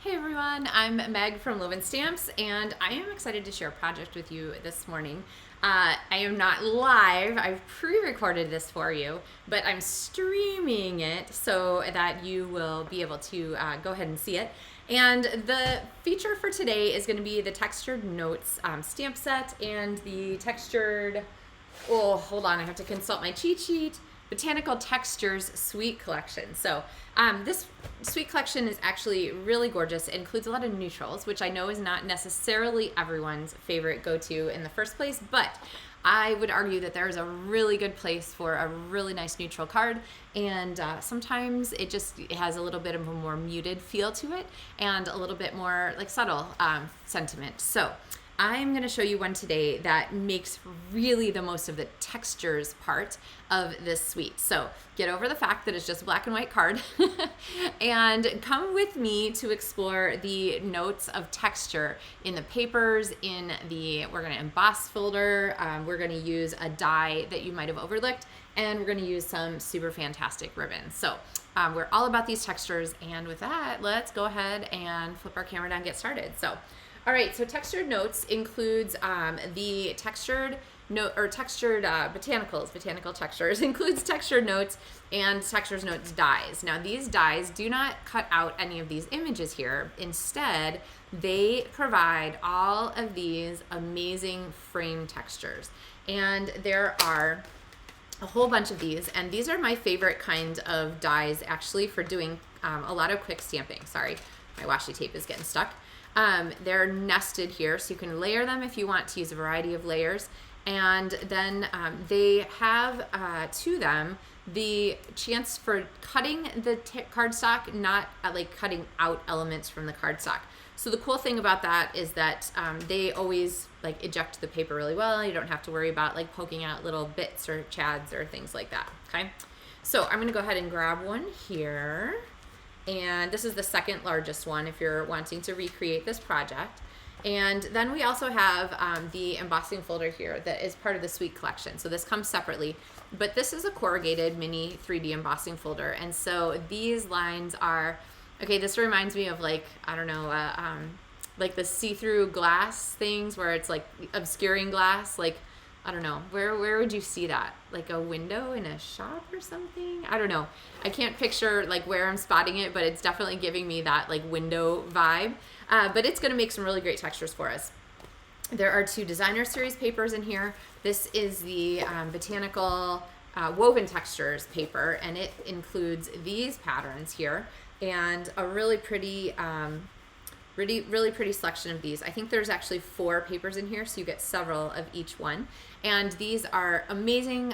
Hey everyone, I'm Meg from LovenStamps, and I am excited to share a project with you this morning. I am not live, I've pre-recorded this for you, but I'm streaming it so that you will be able to go ahead and see it. And the feature for today is going to be the Textured Notes stamp set and the textured, oh, hold on, I have to consult my cheat sheet. Botanical Textures Suite Collection. So this suite collection is actually really gorgeous. It includes a lot of neutrals, which I know is not necessarily everyone's favorite go-to in the first place, but I would argue that there's a really good place for a really nice neutral card, and sometimes it has a little bit of a more muted feel to it and a little bit more like subtle sentiment. So I'm going to show you one today that makes really the most of the textures part of this suite. So get over the fact that it's just a black and white card and come with me to explore the notes of texture in the papers, we're going to emboss folder, we're going to use a die that you might have overlooked, and we're going to use some super fantastic ribbons. So we're all about these textures, and with that, let's go ahead and flip our camera down and get started. All right, so Textured Notes includes the textured note or textured botanical textures includes textured notes and textures notes dies. Now these dies do not cut out any of these images here. Instead, they provide all of these amazing frame textures, and there are a whole bunch of these, and these are my favorite kind of dies actually for doing a lot of quick stamping. Sorry, my washi tape is getting stuck. They're nested here, so you can layer them if you want to use a variety of layers. And then they have to them the chance for cutting the cardstock, not like cutting out elements from the cardstock. So the cool thing about that is that they always like eject the paper really well. You don't have to worry about like poking out little bits or chads or things like that. Okay, so I'm going to go ahead and grab one here. And this is the second largest one if you're wanting to recreate this project. And then we also have the embossing folder here that is part of the suite collection. So this comes separately, but this is a corrugated mini 3D embossing folder. And so these lines are, okay, this reminds me of like, I don't know, like the see-through glass things where it's like obscuring glass, like, I don't know, where would you see that? Like a window in a shop or something? I don't know. I can't picture like where I'm spotting it, but it's definitely giving me that like window vibe. But it's going to make some really great textures for us. There are two designer series papers in here. This is the Botanical Woven Textures paper, and it includes these patterns here and a really pretty really pretty selection of these. I think there's actually 4 papers in here, so you get several of each one. And these are amazing.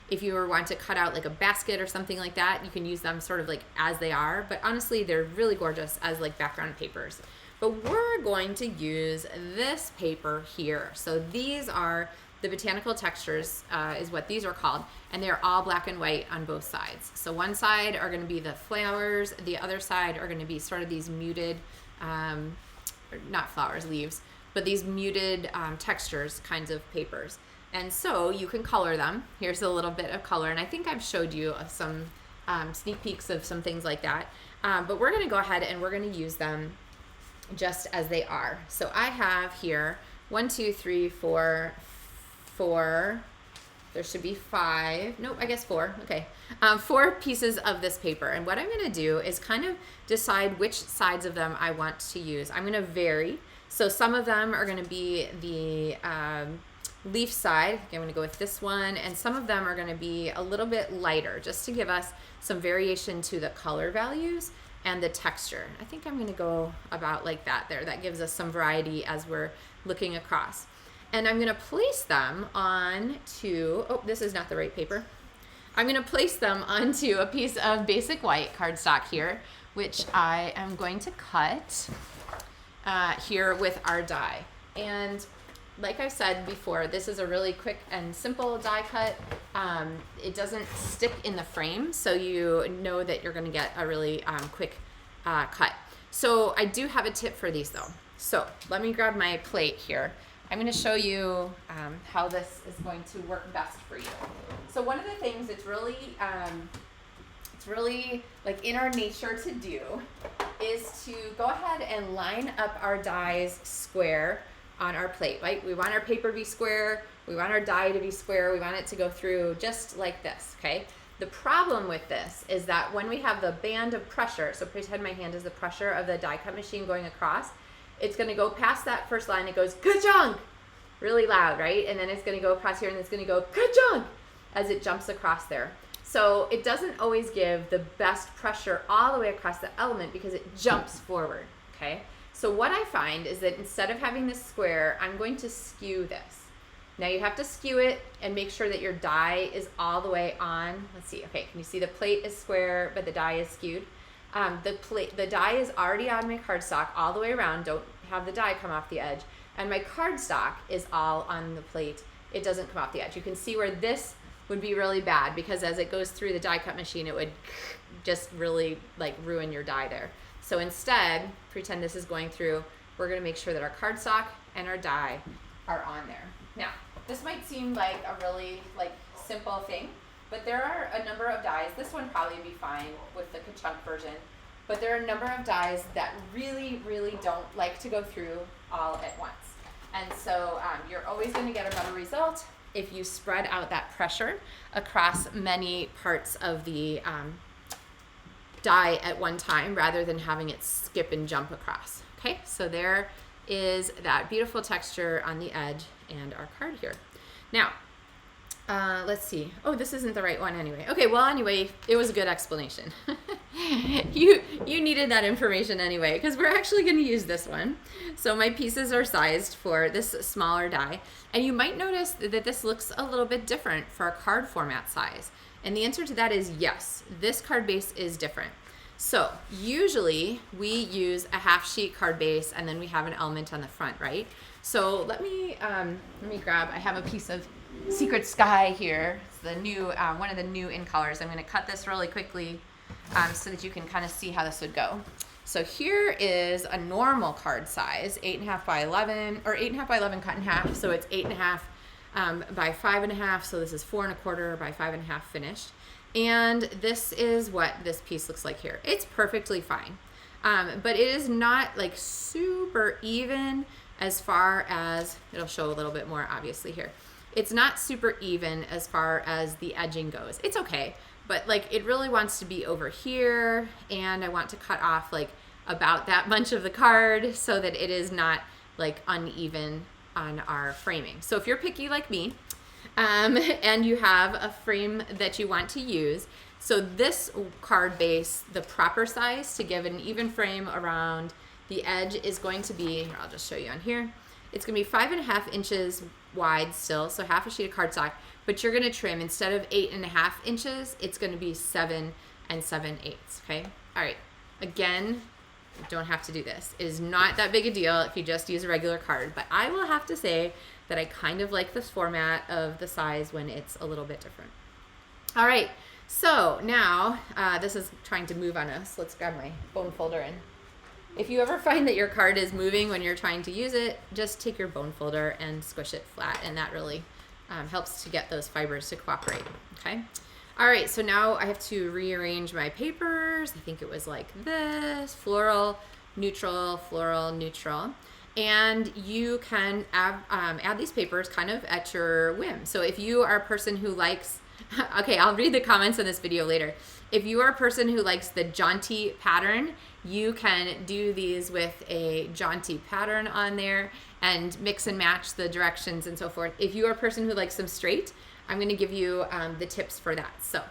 If you want to cut out like a basket or something like that, you can use them sort of like as they are. But honestly, they're really gorgeous as like background papers. But we're going to use this paper here. So these are the Botanical Textures is what these are called, and they're all black and white on both sides. So one side are going to be the flowers, the other side are going to be sort of these muted not flowers, leaves, but these muted textures kinds of papers. And so you can color them. Here's a little bit of color, and I think I've showed you some sneak peeks of some things like that. But we're going to go ahead and we're going to use them just as they are. So I have here 1, 2, 3, 4, there should be 5, nope, I guess 4, okay. 4 pieces of this paper, and what I'm going to do is kind of decide which sides of them I want to use. I'm going to vary, so some of them are going to be the leaf side. I'm going to go with this one, and some of them are going to be a little bit lighter, just to give us some variation to the color values and the texture. I think I'm going to go about like that there. That gives us some variety as we're looking across. And I'm going to place them onto, oh, this is not the right paper. I'm going to place them onto a piece of basic white cardstock here, which I am going to cut here with our die. And like I said before, this is a really quick and simple die cut. It doesn't stick in the frame, so you know that you're going to get a really quick cut. So I do have a tip for these though. So let me grab my plate here. I'm going to show you how this is going to work best for you. So one of the things it's really like in our nature to do is to go ahead and line up our dies square on our plate, right? We want our paper to be square, we want our die to be square, we want it to go through just like this, okay? The problem with this is that when we have the band of pressure, so pretend my hand is the pressure of the die cut machine going across, it's gonna go past that first line, it goes, ka-chunk, really loud, right? And then it's gonna go across here and it's gonna go, ka-chunk, as it jumps across there. So it doesn't always give the best pressure all the way across the element because it jumps forward, okay? So what I find is that instead of having this square, I'm going to skew this. Now you have to skew it and make sure that your die is all the way on. Let's see, okay, can you see the plate is square, but the die is skewed? The die is already on my cardstock all the way around. Don't have the die come off the edge. And my cardstock is all on the plate. It doesn't come off the edge. You can see where this would be really bad because as it goes through the die cut machine, it would just really like ruin your die there. So instead, pretend this is going through, we're gonna make sure that our cardstock and our die are on there. Now, this might seem like a really like simple thing, but there are a number of dies. This one probably be fine with the ka-chunk version, but there are a number of dies that really, really don't like to go through all at once. And so you're always gonna get a better result if you spread out that pressure across many parts of the die at one time rather than having it skip and jump across. Okay, so there is that beautiful texture on the edge and our card here. Now, let's see. Oh, this isn't the right one anyway. Okay, well, anyway, it was a good explanation. You needed that information anyway, because we're actually going to use this one. So my pieces are sized for this smaller die, and you might notice that this looks a little bit different for a card format size. And the answer to that is yes, this card base is different. So usually we use a half sheet card base and then we have an element on the front, right? So let me grab, I have a piece of Secret Sky here. It's the new, one of the new in colors. I'm gonna cut this really quickly so that you can kind of see how this would go. So here is a normal card size, 8.5 by 11, or 8.5 by 11 cut in half. So it's 8.5 by 5.5. So this is 4.25 by 5.5 finished. And this is what this piece looks like here. It's perfectly fine. But it is not like super even as far as, it'll show a little bit more obviously here. It's not super even as far as the edging goes. It's okay, but like it really wants to be over here, and I want to cut off like about that bunch of the card so that it is not like uneven on our framing. So if you're picky like me, and you have a frame that you want to use, so this card base, the proper size to give it an even frame around the edge is going to be, here, I'll just show you on here. It's gonna be 5.5 inches wide still, so half a sheet of cardstock, but you're gonna trim, instead of 8.5 inches, it's gonna be 7 7/8, okay? All right, again, you don't have to do this. It is not that big a deal if you just use a regular card, but I will have to say that I kind of like this format of the size when it's a little bit different. All right, so now this is trying to move on us. Let's grab my bone folder in. If you ever find that your card is moving when you're trying to use it, just take your bone folder and squish it flat, and that really helps to get those fibers to cooperate, okay? All right, so now I have to rearrange my papers. I think it was like this, floral, neutral, floral, neutral. And you can add these papers kind of at your whim. So if you are a person who likes, okay, I'll read the comments on this video later. If you are a person who likes the jaunty pattern, you can do these with a jaunty pattern on there and mix and match the directions and so forth. If you are a person who likes them straight, I'm gonna give you the tips for that. So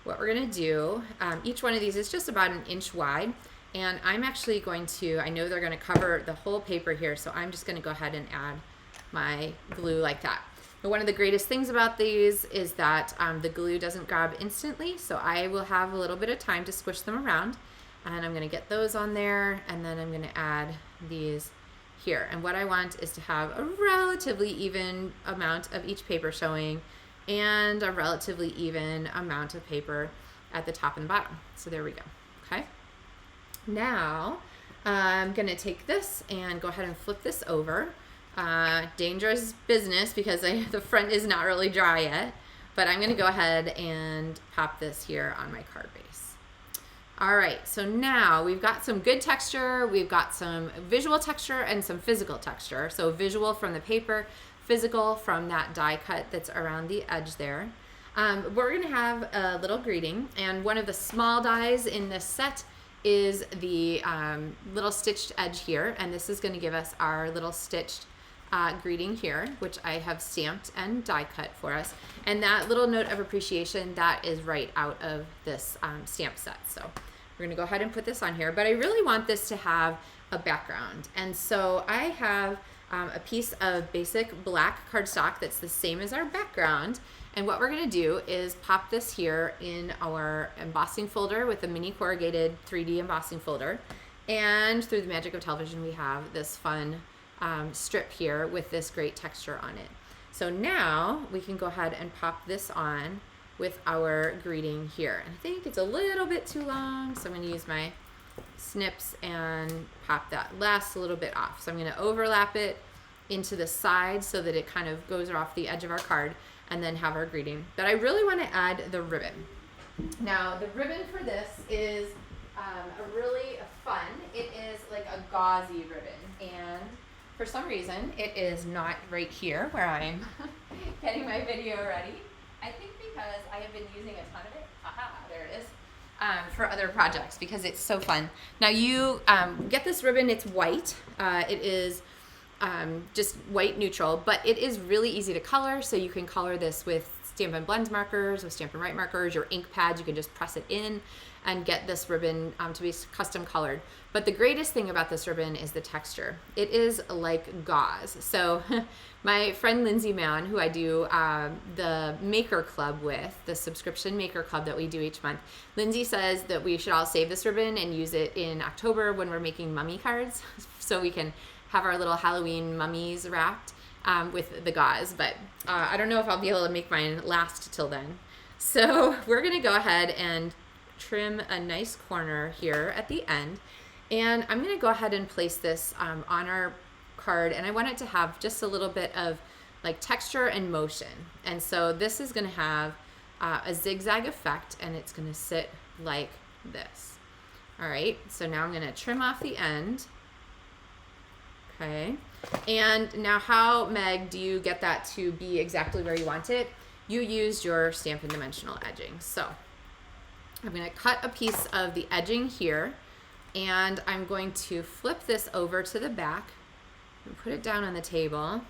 what we're gonna do, each one of these is just about 1 inch wide. And I'm actually going to, I know they're gonna cover the whole paper here, so I'm just gonna go ahead and add my glue like that. But one of the greatest things about these is that the glue doesn't grab instantly, so I will have a little bit of time to squish them around. And I'm gonna get those on there, and then I'm gonna add these here. And what I want is to have a relatively even amount of each paper showing and a relatively even amount of paper at the top and bottom. So there we go, okay? Now, I'm gonna take this and go ahead and flip this over. Dangerous business because the front is not really dry yet, but I'm gonna go ahead and pop this here on my card base. All right, so now we've got some good texture, we've got some visual texture and some physical texture. So visual from the paper, physical from that die cut that's around the edge there. We're gonna have a little greeting, and one of the small dies in this set is the little stitched edge here, and this is gonna give us our little stitched greeting here, which I have stamped and die cut for us. And that little note of appreciation, that is right out of this stamp set. So we're gonna go ahead and put this on here, but I really want this to have a background. And so I have a piece of basic black cardstock that's the same as our background. And what we're gonna do is pop this here in our embossing folder with a mini corrugated 3D embossing folder. And through the magic of television, we have this fun strip here with this great texture on it. So now we can go ahead and pop this on with our greeting here. And I think it's a little bit too long, so I'm going to use my snips and pop that last little bit off. So I'm going to overlap it into the side so that it kind of goes off the edge of our card, and then have our greeting. But I really want to add the ribbon. Now the ribbon for this is a really fun. It is like a gauzy ribbon, and for some reason, it is not right here where I'm getting my video ready. I think because I have been using a ton of it. Aha, there it is. For other projects, because it's so fun. Now you get this ribbon, it's white. It is just white neutral, but it is really easy to color. So you can color this with Stampin' Blends markers, with Stampin' Write markers, your ink pads. You can just press it in and get this ribbon to be custom colored. But the greatest thing about this ribbon is the texture. It is like gauze. So my friend Lindsay Mann, who I do the Maker Club with, the subscription Maker Club that we do each month, Lindsay says that we should all save this ribbon and use it in October when we're making mummy cards, so we can have our little Halloween mummies wrapped with the gauze. But I don't know if I'll be able to make mine last till then. So we're gonna go ahead and trim a nice corner here at the end. And I'm gonna go ahead and place this on our card, and I want it to have just a little bit of like texture and motion. And so this is gonna have a zigzag effect, and it's gonna sit like this. All right, so now I'm gonna trim off the end. Okay, and now how, Meg, do you get that to be exactly where you want it? You used your Stampin' dimensional edging. So I'm gonna cut a piece of the edging here, and I'm going to flip this over to the back and put it down on the table.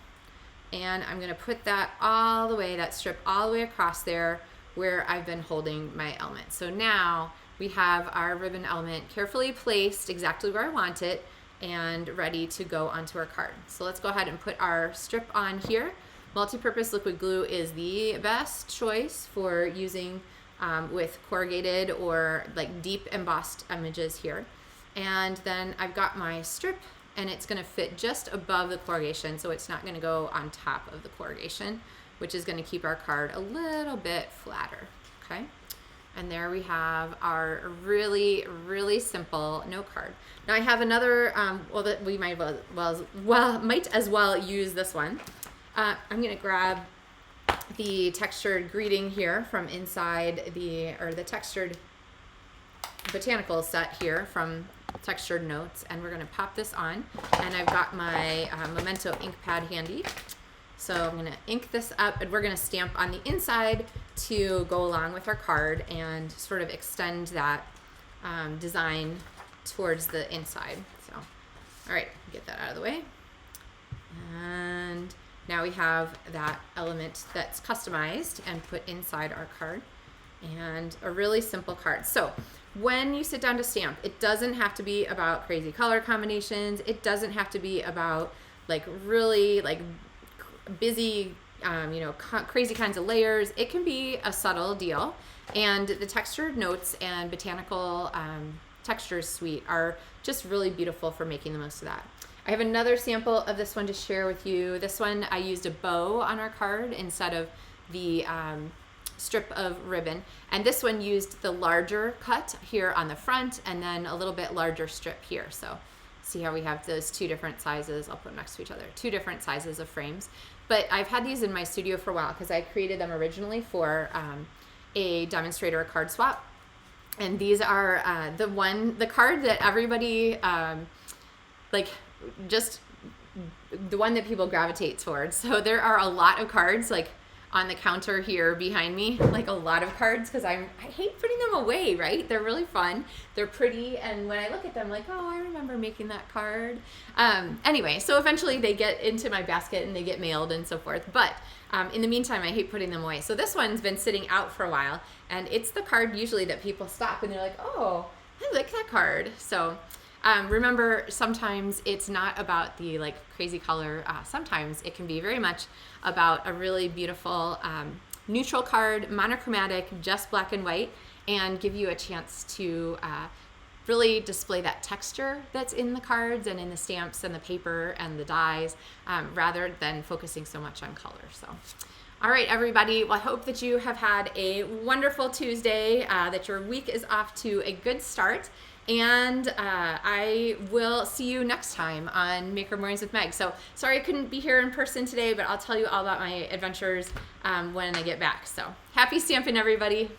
And I'm gonna put that all the way, that strip all the way across there where I've been holding my element. So now we have our ribbon element carefully placed exactly where I want it and ready to go onto our card. So let's go ahead and put our strip on here. Multi-purpose liquid glue is the best choice for using with corrugated or like deep embossed images here. And then I've got my strip, and it's gonna fit just above the corrugation, so it's not gonna go on top of the corrugation, which is gonna keep our card a little bit flatter, okay? And there we have our really, really simple note card. Now I have another, well, that we might as well use this one. I'm gonna grab the textured greeting here from inside the textured Botanical set here from Textured Notes, and we're gonna pop this on. And I've got my Memento ink pad handy. So I'm gonna ink this up, and we're gonna stamp on the inside to go along with our card and sort of extend that design towards the inside. So, all right, get that out of the way. And now we have that element that's customized and put inside our card, and a really simple card. So when you sit down to stamp, it doesn't have to be about crazy color combinations. It doesn't have to be about like really like busy, crazy kinds of layers. It can be a subtle deal. And the Textured Notes and Botanical Textures suite are just really beautiful for making the most of that. I have another sample of this one to share with you. This one, I used a bow on our card instead of the strip of ribbon. And this one used the larger cut here on the front, and then a little bit larger strip here. So see how we have those two different sizes. I'll put them next to each other. Two different sizes of frames. But I've had these in my studio for a while because I created them originally for a demonstrator card swap. And these are the card that everybody like, just the one that people gravitate towards. So there are a lot of cards like on the counter here behind me, like a lot of cards, because I hate putting them away, right? They're really fun, they're pretty, and when I look at them, like, oh, I remember making that card. Anyway, so eventually they get into my basket and they get mailed and so forth, but in the meantime, I hate putting them away. So this one's been sitting out for a while, and it's the card usually that people stop and they're like, oh, I like that card. So remember, sometimes it's not about the like crazy color. Sometimes it can be very much about a really beautiful neutral card, monochromatic, just black and white, and give you a chance to really display that texture that's in the cards and in the stamps and the paper and the dies, rather than focusing so much on color. So, all right, everybody. Well, I hope that you have had a wonderful Tuesday, that your week is off to a good start. And I will see you next time on Maker Mornings with Meg. So sorry I couldn't be here in person today, but I'll tell you all about my adventures when I get back. So happy stamping, everybody.